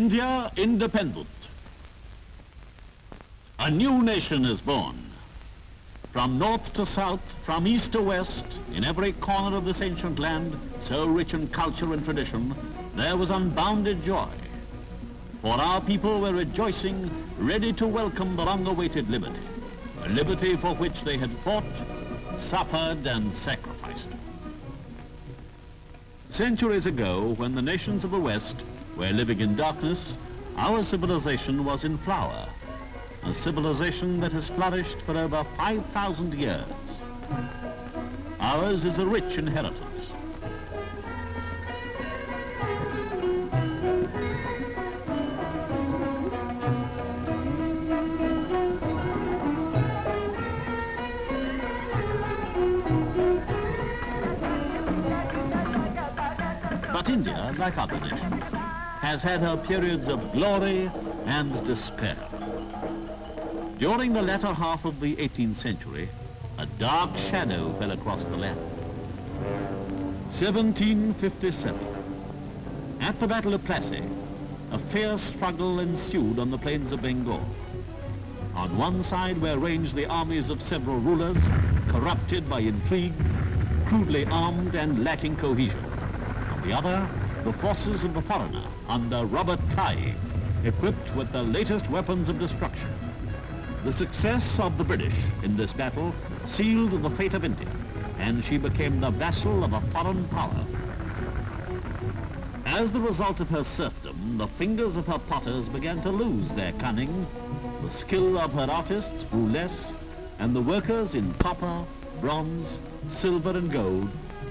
India independent. A new nation is born. From north to south, from east to west, in every corner of this ancient land, so rich in culture and tradition, there was unbounded joy. For our people were rejoicing, ready to welcome the long-awaited liberty, a liberty for which they had fought, suffered, and sacrificed. Centuries ago, when the nations of the West were living in darkness, our civilization was in flower, a civilization that has flourished for over 5,000 years. Ours is a rich inheritance. But India, like other nations, has had her periods of glory and despair. During the latter half of the 18th century, a dark shadow fell across the land. 1757. At the Battle of Plassey, a fierce struggle ensued on the plains of Bengal. On one side were ranged the armies of several rulers, corrupted by intrigue, crudely armed and lacking cohesion. On the other, the forces of the foreigner under Robert Clive, equipped with the latest weapons of destruction. The success of the British in this battle sealed the fate of India, and she became the vassal of a foreign power. As the result of her serfdom, the fingers of her potters began to lose their cunning, the skill of her artists grew less, and the workers in copper, bronze, silver and gold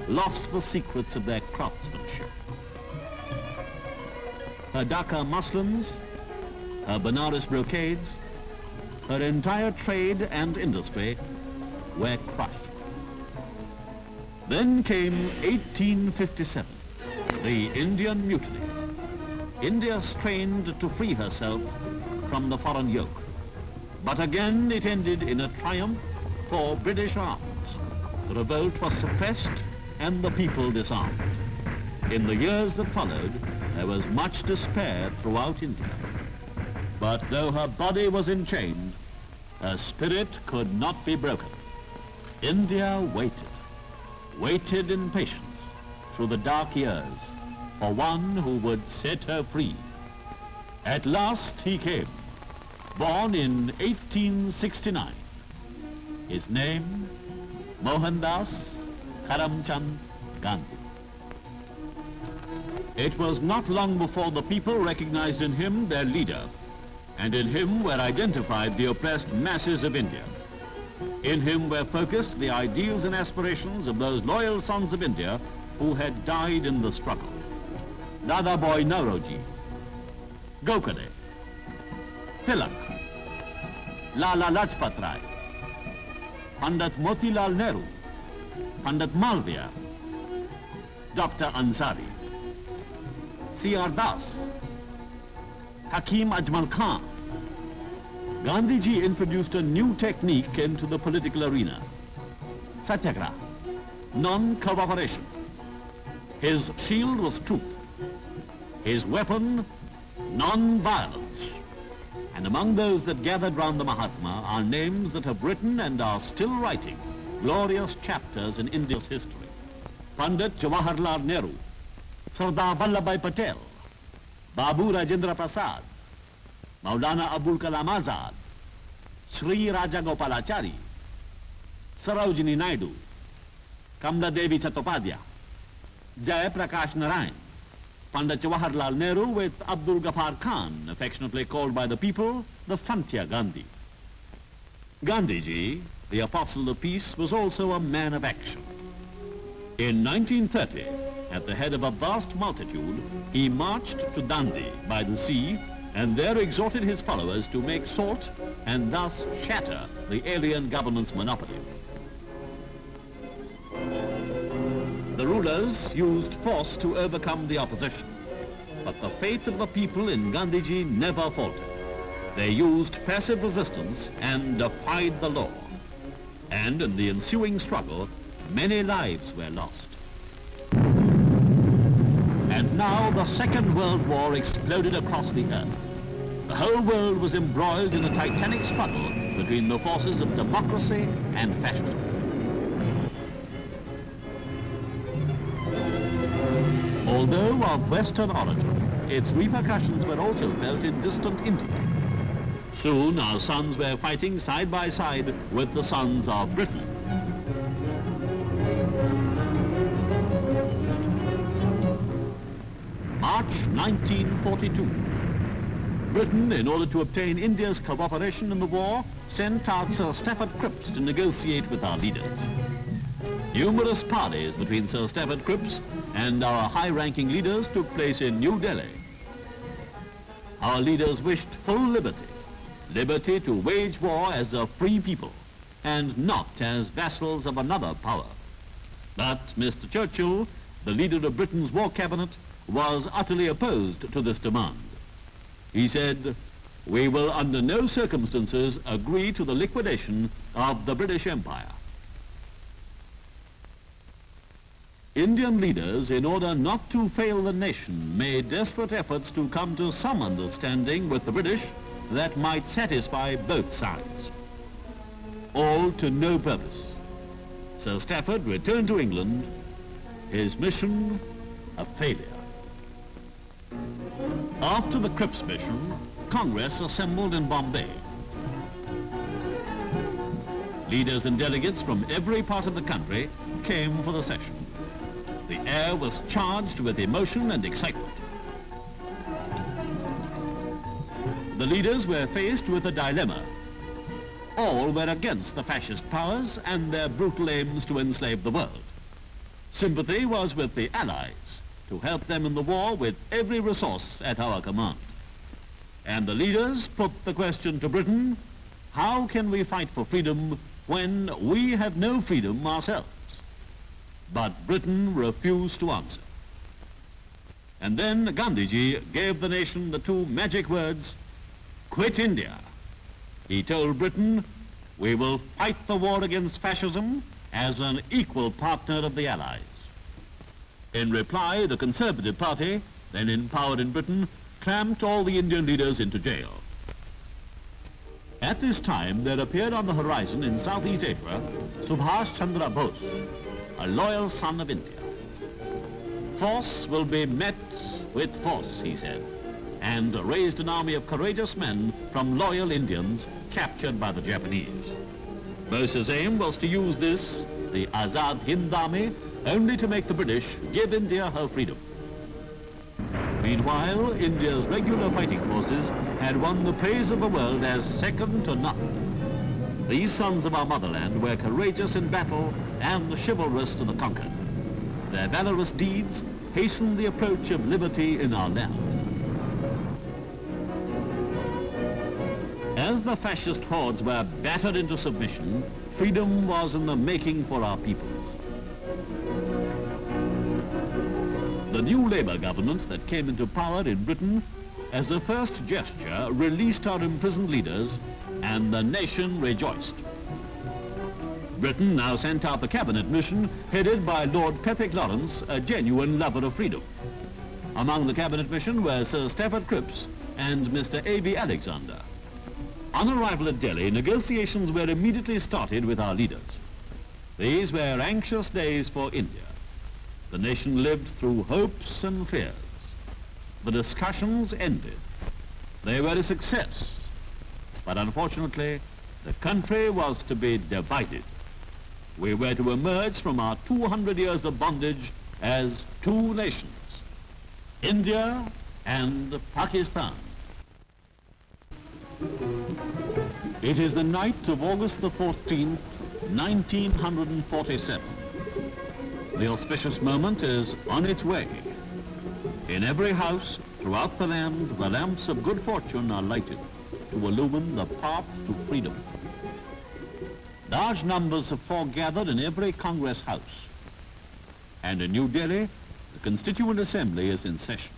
lost the secrets of their craftsmanship. Her Dhaka muslins, her Benares brocades, her entire trade and industry were crushed. Then came 1857, the Indian Mutiny. India strained to free herself from the foreign yoke. But again it ended in a triumph for British arms. The revolt was suppressed and the people disarmed. In the years that followed, there was much despair throughout India. But though her body was enchained, her spirit could not be broken. India waited in patience through the dark years for one who would set her free. At last he came, born in 1869. His name, Mohandas Karamchand Gandhi. It was not long before the people recognized in him their leader, and in him were identified the oppressed masses of India. In him were focused the ideals and aspirations of those loyal sons of India who had died in the struggle. Dadabhai Naoroji, Gokhale, Tilak, Lala Lajpat Rai, Pandit Motilal Nehru, Pandit Malviya, Dr. Ansari, C.R. Das, Hakim Ajmal Khan. Gandhiji introduced a new technique into the political arena. Satyagraha, non-cooperation. His shield was truth. His weapon, non-violence. And among those that gathered round the Mahatma are names that have written and are still writing glorious chapters in India's history. Pandit Jawaharlal Nehru, Sardar Vallabhbhai Patel, Babu Rajendra Prasad, Maulana Abul Kalam Azad, Sri Raja Gopalachari, Sarojini Naidu, Kamla Devi Chattopadhyay, Jai Prakash Narayan, Pandit Jawaharlal Nehru with Abdul Ghaffar Khan, affectionately called by the people the Frontier Gandhi. Gandhiji, the apostle of peace, was also a man of action. In 1930, at the head of a vast multitude, he marched to Dandi by the sea and there exhorted his followers to make salt and thus shatter the alien government's monopoly. The rulers used force to overcome the opposition, but the faith of the people in Gandhiji never faltered. They used passive resistance and defied the law. And in the ensuing struggle, many lives were lost. And now the Second World War exploded across the earth. The whole world was embroiled in a titanic struggle between the forces of democracy and fascism. Although of Western origin, its repercussions were also felt in distant India. Soon our sons were fighting side by side with the sons of Britain. March 1942. Britain, in order to obtain India's cooperation in the war, sent out Sir Stafford Cripps to negotiate with our leaders. Numerous parleys between Sir Stafford Cripps and our high-ranking leaders took place in New Delhi. Our leaders wished full liberty, liberty to wage war as a free people, and not as vassals of another power. But Mr. Churchill, the leader of Britain's war cabinet, was utterly opposed to this demand. He said, "We will under no circumstances agree to the liquidation of the British Empire." Indian leaders, in order not to fail the nation, made desperate efforts to come to some understanding with the British that might satisfy both sides. All to no purpose. Sir Stafford returned to England, his mission a failure. After the Cripps mission, Congress assembled in Bombay. Leaders and delegates from every part of the country came for the session. The air was charged with emotion and excitement. The leaders were faced with a dilemma. All were against the fascist powers and their brutal aims to enslave the world. Sympathy was with the Allies, to help them in the war with every resource at our command. And the leaders put the question to Britain, how can we fight for freedom when we have no freedom ourselves? But Britain refused to answer. And then Gandhiji gave the nation the two magic words, quit India. He told Britain, we will fight the war against fascism as an equal partner of the Allies. In reply, the Conservative Party, then in power in Britain, clamped all the Indian leaders into jail. At this time, there appeared on the horizon in Southeast Asia, Subhash Chandra Bose, a loyal son of India. Force will be met with force, he said, and raised an army of courageous men from loyal Indians captured by the Japanese. Bose's aim was to use this, the Azad Hind Army, only to make the British give India her freedom. Meanwhile, India's regular fighting forces had won the praise of the world as second to none. These sons of our motherland were courageous in battle and chivalrous to the conquered. Their valorous deeds hastened the approach of liberty in our land. As the fascist hordes were battered into submission, freedom was in the making for our peoples. The new Labour government that came into power in Britain, as a first gesture, released our imprisoned leaders, and the nation rejoiced. Britain now sent out the cabinet mission headed by Lord Pethick Lawrence, a genuine lover of freedom. Among the cabinet mission were Sir Stafford Cripps and Mr. A.B. Alexander. On arrival at Delhi, negotiations were immediately started with our leaders. These were anxious days for India. The nation lived through hopes and fears. The discussions ended. They were a success. But unfortunately, the country was to be divided. We were to emerge from our 200 years of bondage as two nations, India and Pakistan. It is the night of August the 14th, 1947. The auspicious moment is on its way. In every house throughout the land, the lamps of good fortune are lighted to illumine the path to freedom. Large numbers have foregathered in every Congress house. And in New Delhi, the Constituent Assembly is in session.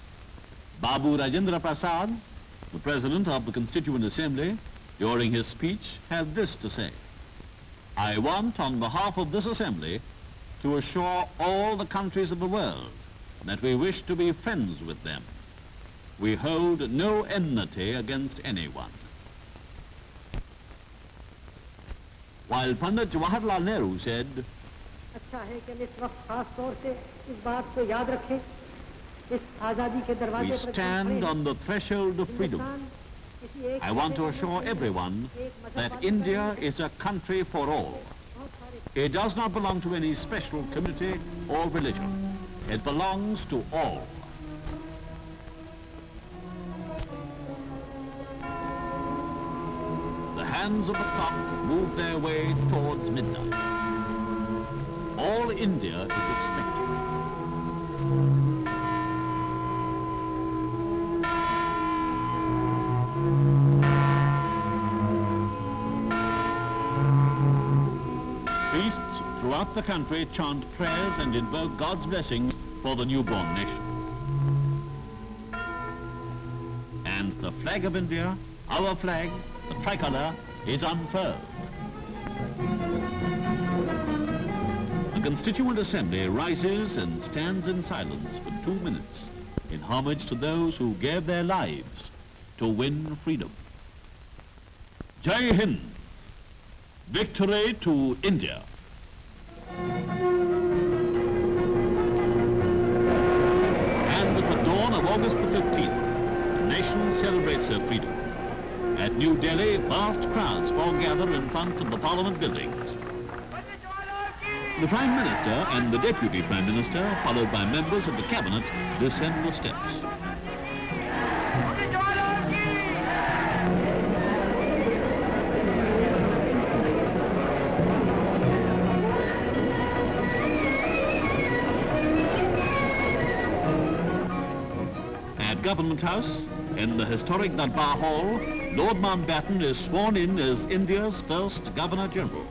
Babu Rajendra Prasad, the President of the Constituent Assembly, during his speech, had this to say: I want, on behalf of this Assembly, to assure all the countries of the world that we wish to be friends with them. We hold no enmity against anyone. While Pandit Jawaharlal Nehru said, we stand on the threshold of freedom. I want to assure everyone that India is a country for all. It does not belong to any special community or religion. It belongs to all. The hands of the clock move their way towards midnight. All India is expecting. Priests throughout the country chant prayers and invoke God's blessings for the newborn nation. And the flag of India, our flag, the tricolour, is unfurled. The Constituent Assembly rises and stands in silence for 2 minutes in homage to those who gave their lives to win freedom. Jai Hind! Victory to India! And at the dawn of August the 15th, the nation celebrates her freedom. At New Delhi, vast crowds foregather in front of the Parliament buildings. The Prime Minister and the Deputy Prime Minister, followed by members of the Cabinet, descend the steps. At Government House, in the historic Darbar Hall, Lord Mountbatten is sworn in as India's first Governor-General.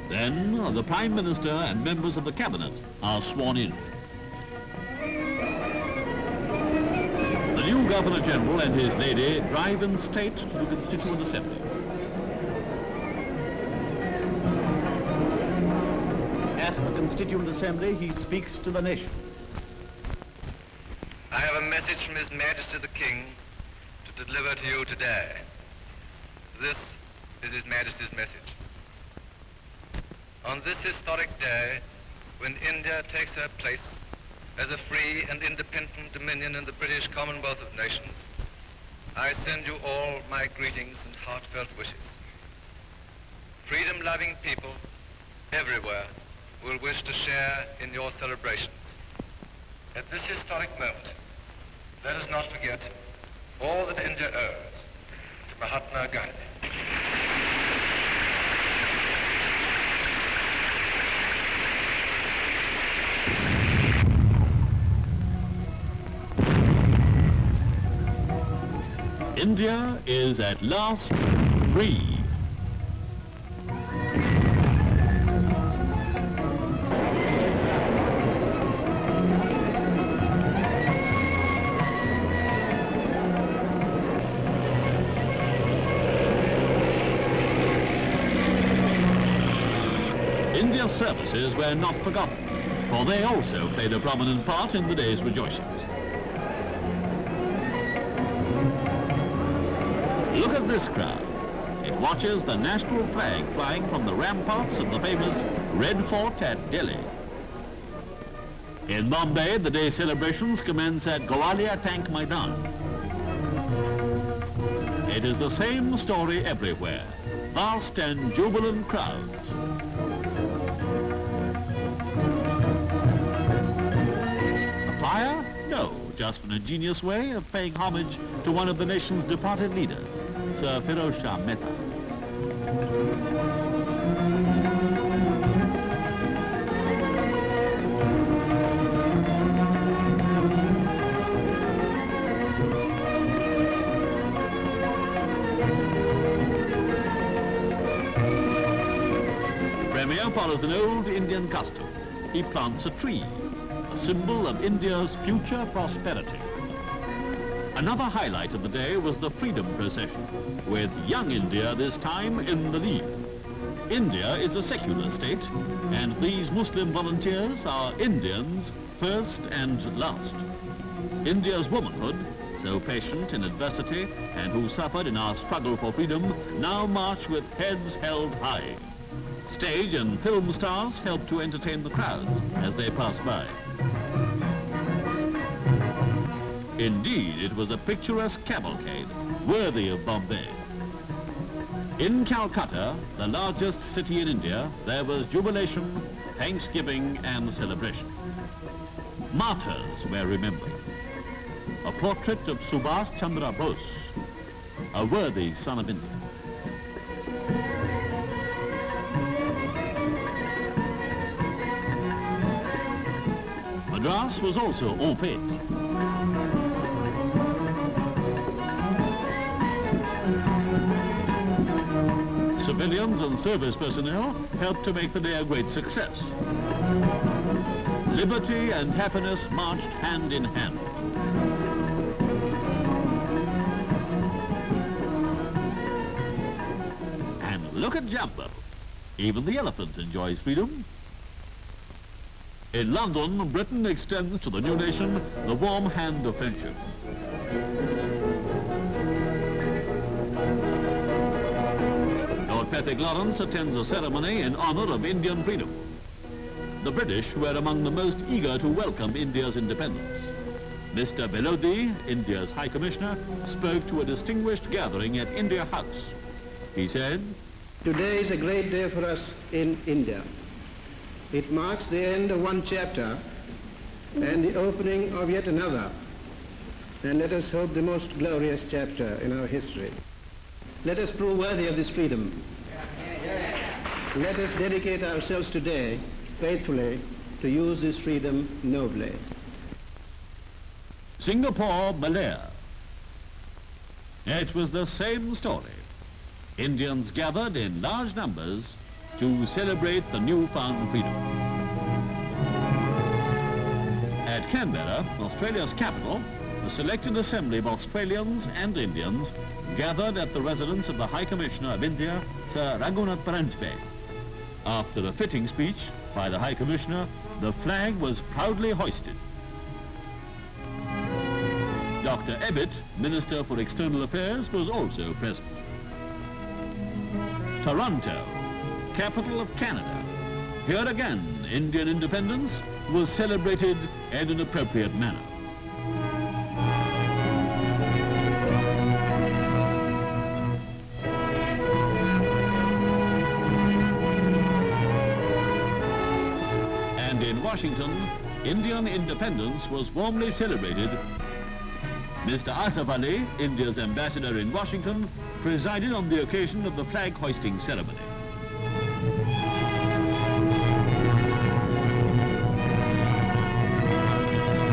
Then the Prime Minister and members of the Cabinet are sworn in. The new Governor-General and his lady drive in state to the Constituent Assembly. At the Constituent Assembly, he speaks to the nation. I have a message from His Majesty the King to deliver to you today. This is His Majesty's message. On this historic day, when India takes her place as a free and independent dominion in the British Commonwealth of Nations, I send you all my greetings and heartfelt wishes. Freedom-loving people everywhere will wish to share in your celebrations. At this historic moment, let us not forget all that India owes to Mahatma Gandhi. India is at last free. India's services were not forgotten, for they also played a prominent part in the day's rejoicings. Look at this crowd. It watches the national flag flying from the ramparts of the famous Red Fort at Delhi. In Bombay, the day celebrations commence at Gwalior Tank Maidan. It is the same story everywhere. Vast and jubilant crowds. A fire? No, just an ingenious way of paying homage to one of the nation's departed leaders, Sir Firoz Shah Mehta. Premier follows an old Indian custom. He plants a tree, a symbol of India's future prosperity. Another highlight of the day was the Freedom Procession, with young India this time in the lead. India is a secular state, and these Muslim volunteers are Indians first and last. India's womanhood, so patient in adversity and who suffered in our struggle for freedom, now march with heads held high. Stage and film stars help to entertain the crowds as they pass by. Indeed, it was a picturesque cavalcade, worthy of Bombay. In Calcutta, the largest city in India, there was jubilation, thanksgiving and celebration. Martyrs were remembered. A portrait of Subhash Chandra Bose, a worthy son of India. Madras was also en fête. Civilians and service personnel helped to make the day a great success. Liberty and happiness marched hand in hand. And look at Jumbo. Even the elephant enjoys freedom. In London, Britain extends to the new nation the warm hand of friendship. Lord Patrick Lawrence attends a ceremony in honor of Indian freedom. The British were among the most eager to welcome India's independence. Mr. Belodi, India's High Commissioner, spoke to a distinguished gathering at India House. He said, "Today is a great day for us in India. It marks the end of one chapter and the opening of yet another, and let us hope the most glorious chapter in our history. Let us prove worthy of this freedom. Let us dedicate ourselves today faithfully to use this freedom nobly." Singapore, Malaya. It was the same story. Indians gathered in large numbers to celebrate the newfound freedom. At Canberra, Australia's capital, a selected assembly of Australians and Indians gathered at the residence of the High Commissioner of India, Sir Raghunath Paranspe. After a fitting speech by the High Commissioner, the flag was proudly hoisted. Dr. Ebbett, Minister for External Affairs, was also present. Toronto, capital of Canada. Here again, Indian independence was celebrated in an appropriate manner. And in Washington, Indian independence was warmly celebrated. Mr. Asaf Ali, India's ambassador in Washington, presided on the occasion of the flag hoisting ceremony.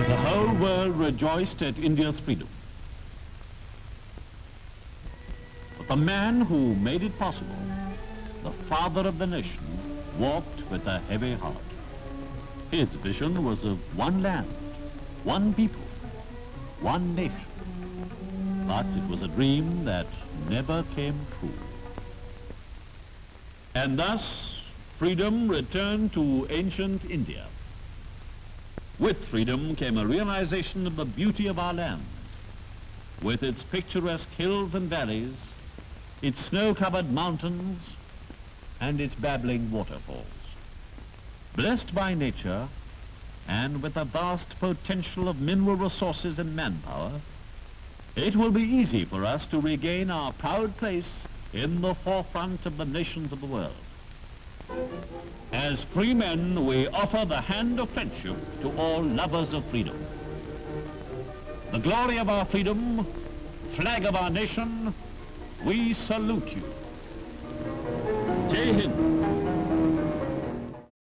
The whole world rejoiced at India's freedom. But the man who made it possible, the father of the nation, walked with a heavy heart. His vision was of one land, one people, one nation. But it was a dream that never came true. And thus, freedom returned to ancient India. With freedom came a realization of the beauty of our land, with its picturesque hills and valleys, its snow-covered mountains, and its babbling waterfalls. Blessed by nature, and with a vast potential of mineral resources and manpower, it will be easy for us to regain our proud place in the forefront of the nations of the world. As free men, we offer the hand of friendship to all lovers of freedom. The glory of our freedom, flag of our nation, we salute you. Jai Hind.